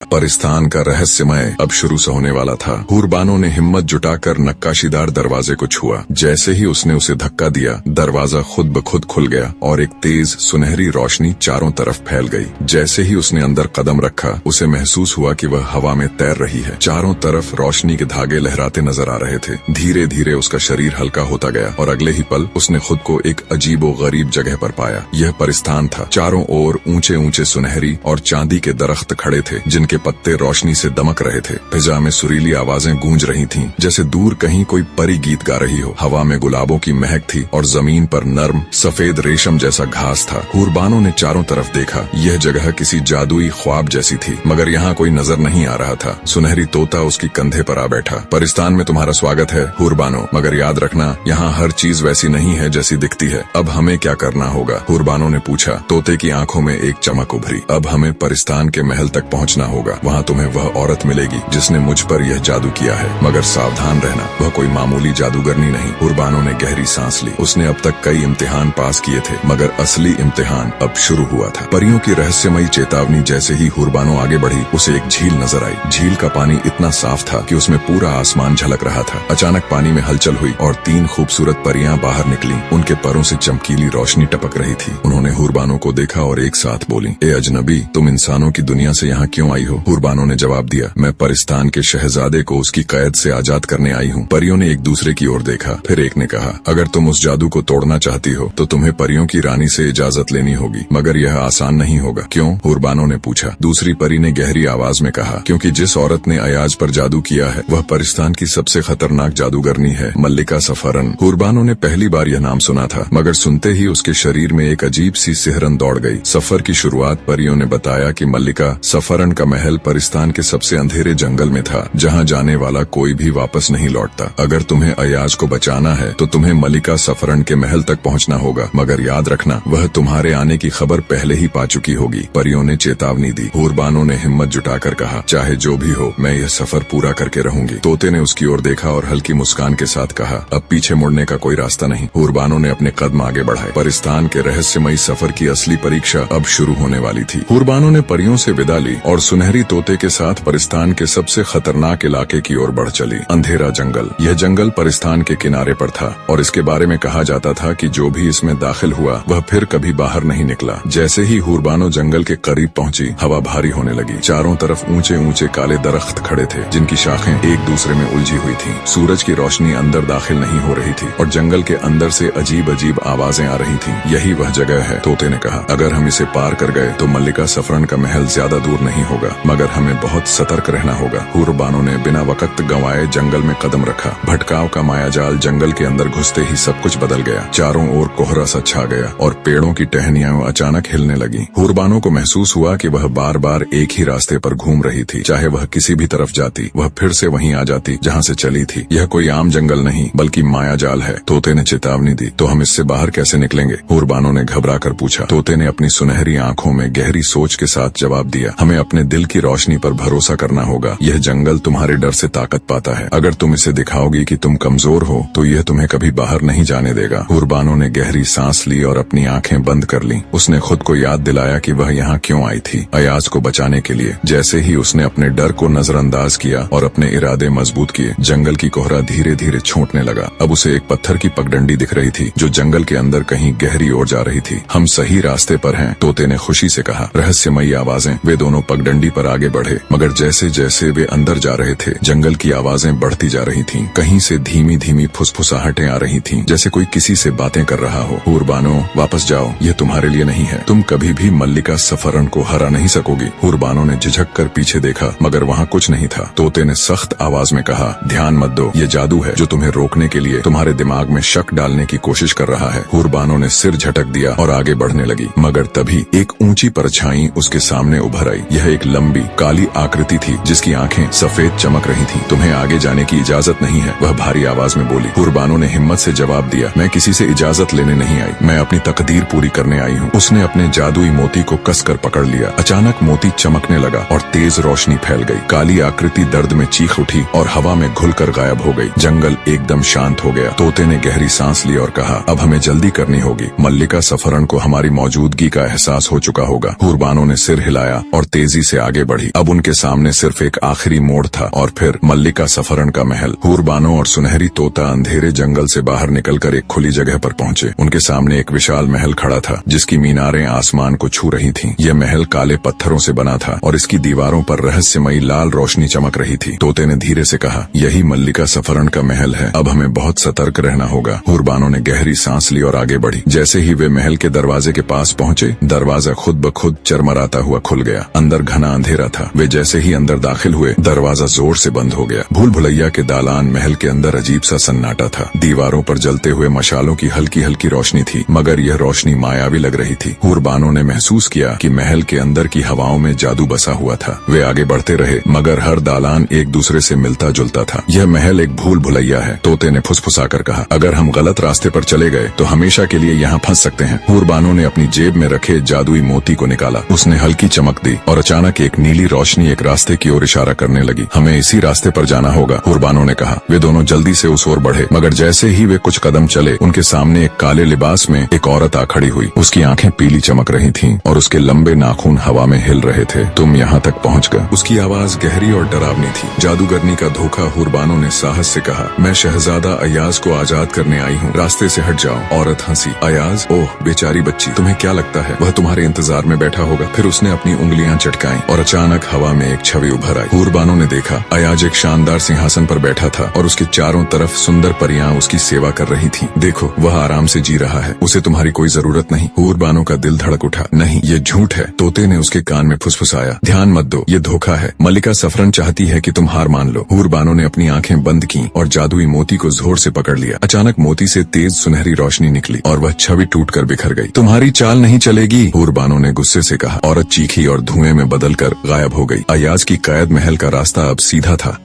परिस्तान का रहस्यमय अब शुरू से होने वाला था। हूरबानो ने हिम्मत जुटाकर नक्काशीदार दरवाजे को छुआ। जैसे ही उसने उसे धक्का दिया, दरवाजा खुद ब खुद खुल गया और एक तेज सुनहरी रोशनी चारों तरफ फैल गई। जैसे ही उसने अंदर कदम रखा, उसे महसूस हुआ कि वह हवा में तैर रही है। चारों तरफ रोशनी के धागे लहराते नजर आ रहे थे। धीरे धीरे उसका शरीर हल्का होता गया और अगले ही पल उसने खुद को एक अजीबो गरीब जगह पर पाया। यह परिस्तान था। चारों ओर ऊंचे ऊंचे सुनहरी और चांदी के दरख्त खड़े थे, जिनके पत्ते रोशनी से दमक रहे थे। फिजा में सुरीली आवाजें गूंज रही थीं, जैसे दूर कहीं कोई परी गीत गा रही हो। हवा में गुलाबों की महक थी और जमीन पर नर्म सफेद रेशम जैसा घास था। हूरबानो ने चारों तरफ देखा। यह जगह किसी जादुई ख्वाब जैसी थी, मगर यहाँ कोई नजर नहीं आ रहा था। सुनहरी तोता उसकी कंधे पर आ बैठा। परिस्तान में तुम्हारा स्वागत है हूरबानो, मगर याद रखना, यहाँ हर चीज वैसी नहीं है जैसी दिखती है। अब हमें क्या करना होगा? हूरबानो ने पूछा। तोते की आंखों में एक चमक उभरी। अब हमें परिस्तान के महल तक पहुँचना होगा। वहाँ तुम्हें वह औरत मिलेगी जिसने मुझ पर यह जादू किया है, मगर सावधान रहना, वह कोई मामूली जादूगरनी नहीं। हूरबानो ने गहरी सांस ली। उसने अब तक कई इम्तिहान पास किए थे, मगर असली इम्तिहान अब शुरू हुआ था। परियों की रहस्यमयी चेतावनी। जैसे ही हूरबानो आगे बढ़ी, उसे एक झील नजर आई। झील का पानी इतना साफ था कि उसमें पूरा आसमान झलक रहा था। अचानक पानी में हलचल हुई और 3 खूबसूरत परियां बाहर निकली। उनके परों से चमकीली रोशनी टपक रही थी। उन्होंने हूरबानो को देखा और एक साथ बोली, ए अजनबी, तुम इंसानों की दुनिया से यहाँ क्यों आई हो? हूरबानो ने जवाब दिया, मैं परिस्तान के शहजादे को उसकी कैद से आजाद करने आई हूँ। परियों ने एक दूसरे की ओर देखा। फिर एक ने कहा, अगर तुम उस जादू को तोड़ना चाहती हो तो तुम्हें परियों की रानी से इजाजत लेनी होगी, मगर यह आसान नहीं होगा। क्यों? हूरबानो ने पूछा। दूसरी परी ने गहरी आवाज में कहा, क्योंकि जिस औरत ने अयाज पर जादू किया है वह परिस्तान की सबसे खतरनाक जादूगरनी है, मल्लिका सफरन। हूरबानो ने पहली बार यह नाम सुना था, मगर सुनते ही उसके शरीर में एक अजीब सी सिहरन दौड़ गई। सफर की शुरुआत परियों ने बताया कि मल्लिका सफरन का महल परिस्तान के सबसे अंधेरे जंगल में था, जहाँ जाने वाला कोई भी वापस नहीं लौटता। अगर तुम्हें अयाज को बचाना है तो तुम्हें मल्लिका सफरन के महल तक पहुँचना होगा, मगर याद रखना, वह तुम्हारे आने की खबर पहले ही पा चुकी होगी। परियों ने चेतावनी दी। हूरबानो ने हिम्मत जुटाकर कहा, चाहे जो भी हो, मैं यह सफर पूरा करके रहूंगी। तोते ने उसकी ओर देखा और हल्की मुस्कान के साथ कहा, अब पीछे मुड़ने का कोई रास्ता नहीं। हूरबानो ने अपने कदम आगे बढ़ाए। परिस्तान के रहस्यमयी सफर की असली परीक्षा अब शुरू होने वाली थी। हूरबानो ने परियों से विदा ली और सुनहरी तोते के साथ परिस्तान के सबसे खतरनाक इलाके की ओर बढ़ चली। अंधेरा जंगल। यह जंगल परिस्तान के किनारे पर था और इसके बारे में कहा जाता था कि जो भी इसमें दाखिल हुआ वह फिर कभी बाहर नहीं निकला। जैसे ही हूरबानो जंगल के करीब पहुंची, हवा भारी होने लगी। चारों तरफ ऊंचे ऊंचे काले दरख्त खड़े थे, जिनकी शाखें एक दूसरे में उलझी हुई थीं। सूरज की रोशनी अंदर दाखिल नहीं हो रही थी और जंगल के अंदर से अजीब अजीब आवाजें आ रही थीं। यही वह जगह है, तोते ने कहा। अगर हम इसे पार कर गए तो मल्लिका सफरन का महल ज्यादा दूर नहीं होगा, मगर हमें बहुत सतर्क रहना होगा। हूरबानो ने बिना वक्त गंवाए जंगल में कदम रखा। भटकाव का मायाजाल। जंगल के अंदर घुसते ही सब कुछ बदल गया। चारों ओर कोहरा सा छा गया और पेड़ों की टहनियां अचानक हिलने लगी। हूरबानो को महसूस हुआ कि वह बार बार एक ही रास्ते पर घूम रही थी। चाहे वह किसी भी तरफ जाती, वह फिर से वहीं आ जाती जहाँ से चली थी। यह कोई आम जंगल नहीं, बल्कि मायाजाल है। तोते ने चेतावनी दी, तो हम इससे बाहर कैसे निकलेंगे? हूरबानो ने घबरा कर पूछा। तोते ने अपनी सुनहरी आंखों में गहरी सोच के साथ जवाब दिया, हमें अपने दिल की रोशनी पर भरोसा करना होगा। यह जंगल तुम्हारे डर से ताकत पाता है। अगर तुम इसे दिखाओगी कि तुम कमजोर हो तो यह तुम्हें कभी बाहर नहीं जाने देगा। हूरबानो ने गहरी सांस ली और अपनी आंखें बंद कर ली। उसने खुद को याद दिलाया कि वह यहाँ क्यों आई थी, अयाज को बचाने के लिए। जैसे ही उसने अपने डर को नजरअंदाज किया और अपने इरादे मजबूत किए, जंगल की कोहरा धीरे धीरे छूटने लगा। अब उसे एक पत्थर की पगडंडी दिख रही थी जो जंगल के अंदर कहीं गहरी ओर जा रही थी। हम सही रास्ते पर हैं, तोते ने खुशी से कहा। रहस्यमयी आवाजें। वे दोनों पगडंडी पर आगे बढ़े, मगर जैसे जैसे वे अंदर जा रहे थे, जंगल की आवाजें बढ़ती जा रही थीं। कहीं से धीमी धीमी फुसफुसाहटें आ रही थीं, जैसे कोई किसी से बातें कर रहा हो। हूरबानो, वापस जाओ, यह तुम्हारे लिए नहीं है। तुम कभी भी मल्लिका सफरन को हरा नहीं सकोगी। हूरबानो ने झिझक कर पीछे देखा, मगर वहाँ कुछ नहीं था। तोते ने सख्त आवाज में कहा, ध्यान मत दो, ये जादू है जो तुम्हें रोकने के लिए तुम्हारे दिमाग में शक डालने की कोशिश कर रहा है। हूरबानो ने सिर झटक दिया और आगे बढ़ने लगी, मगर तभी एक ऊंची परछाई उसके सामने उभर आई। यह एक लंबी काली आकृति थी जिसकी आंखें सफेद चमक रही थीं। तुम्हें आगे जाने की इजाजत नहीं है, वह भारी आवाज में बोली। हूरबानो ने हिम्मत से जवाब दिया, मैं किसी से इजाजत लेने नहीं आई, मैं अपनी तकदीर पूरी करने आई हूँ। उसने अपने जादुई मोती को कसकर पकड़ लिया। अचानक मोती चमकने लगा और तेज रोशनी फैल गई। काली आकृति दर्द में चीख उठी और हवा में घुलकर गायब हो गई। जंगल एकदम शांत हो गया। तोते ने गहरी सांस ली और कहा, अब हमें जल्दी करनी होगी। मल्लिका सफरन को हमारी मौजूदगी का एहसास हो चुका होगा। हूरबानो ने सिर हिलाया और तेजी से आगे बढ़ी। अब उनके सामने सिर्फ एक आखिरी मोड़ था और फिर मल्लिका सफरन का महल। हूरबानो और सुनहरी तोता अंधेरे जंगल से बाहर निकलकर एक खुली जगह पर पहुंचे। उनके सामने एक विशाल महल खड़ा था जिसकी मीनारें आसमान को छू रही थीं। यह महल काले पत्थरों से बना था और इसकी दीवारों पर रहस्यमयी लाल रोशनी चमक रही थी। तोते ने धीरे से कहा, यही मल्लिका सफरन का महल है। अब हमें बहुत सतर्क रहना होगा। हूरबानो ने गहरी सांस ली और आगे बढ़ी। जैसे ही वे महल के दरवाजे के पास पहुंचे, दरवाजा खुद ब खुद चरमराता हुआ खुल गया। अंदर घना अंधेरा था। वे जैसे ही अंदर दाखिल हुए, दरवाजा जोर से बंद हो गया। भूल भुलैया के दालान महल के अंदर अजीब सा सन्नाटा था। दीवारों पर जलते हुए मशालों की हल्की हल्की रोशनी थी, मगर यह रोशनी मायावी लग रही थी। हूरबानो ने महसूस किया कि महल के अंदर की हवाओं में जादू बसा हुआ था। वे आगे बढ़ते रहे, मगर हर दालान एक दूसरे से मिलता जुलता था। यह महल एक भूल भुलैया है, तोते ने फुसफुसाकर कहा। अगर हम गलत रास्ते पर चले गए तो हमेशा के लिए यहाँ फंस सकते हैं। हूरबानो ने अपनी जेब में रखे जादुई मोती को निकाला। उसने हल्की चमक दी और अचानक एक नीली रोशनी एक रास्ते की ओर इशारा करने लगी। हमें इसी रास्ते पर जाना होगा, हूरबानो ने कहा। वे दोनों जल्दी से उस ओर बढ़े, मगर जैसे ही वे कुछ कदम चले, उनके सामने एक काले लिबास में एक औरत आ खड़ी हुई। उसकी आंखें पीली चमक रही थीं और उसके लंबे नाखून हवा में हिल रहे थे। तुम यहाँ तक पहुँच गए। उसकी आवाज गहरी और डरावनी थी। जादूगरनी का धोखा, हूरबानो ने साहस से कहा। मैं शहजादा अयाज को आजाद करने आई हूँ, रास्ते से हट जाओ। औरत हंसी। अयाज? ओह बेचारी बच्ची, तुम्हें क्या लगता है वह तुम्हारे इंतजार में बैठा होगा? फिर उसने अपनी उंगलियां चटकाई और अचानक हवा में एक छवि उभर आई। हूरबानो ने देखा, अयाज एक शानदार सिंहासन पर बैठा था और उसके चारों तरफ सुंदर परियां उसकी सेवा कर रही थीं। देखो, वह आराम से जी रहा है, उसे तुम्हारी कोई जरूरत नहीं। हूरबानो का दिल धड़क उठा। नहीं, ये झूठ है, तोते ने उसके कान में फुसफुसाया। ध्यान मत दो, ये धोखा है। मल्लिका सफरन चाहती है कि तुम हार मान लो। हूरबानो ने अपनी आंखें बंद की और जादुई मोती को जोर से पकड़ लिया। अचानक मोती से तेज सुनहरी रोशनी निकली और वह छवि टूटकर बिखर गई। तुम्हारी चाल नहीं चलेगी, हूरबानो ने गुस्से से कहा। औरत चीखी और धुएं में बदलकर गायब हो गई। अयाज की कैद महल का रास्ता अब सीधा था।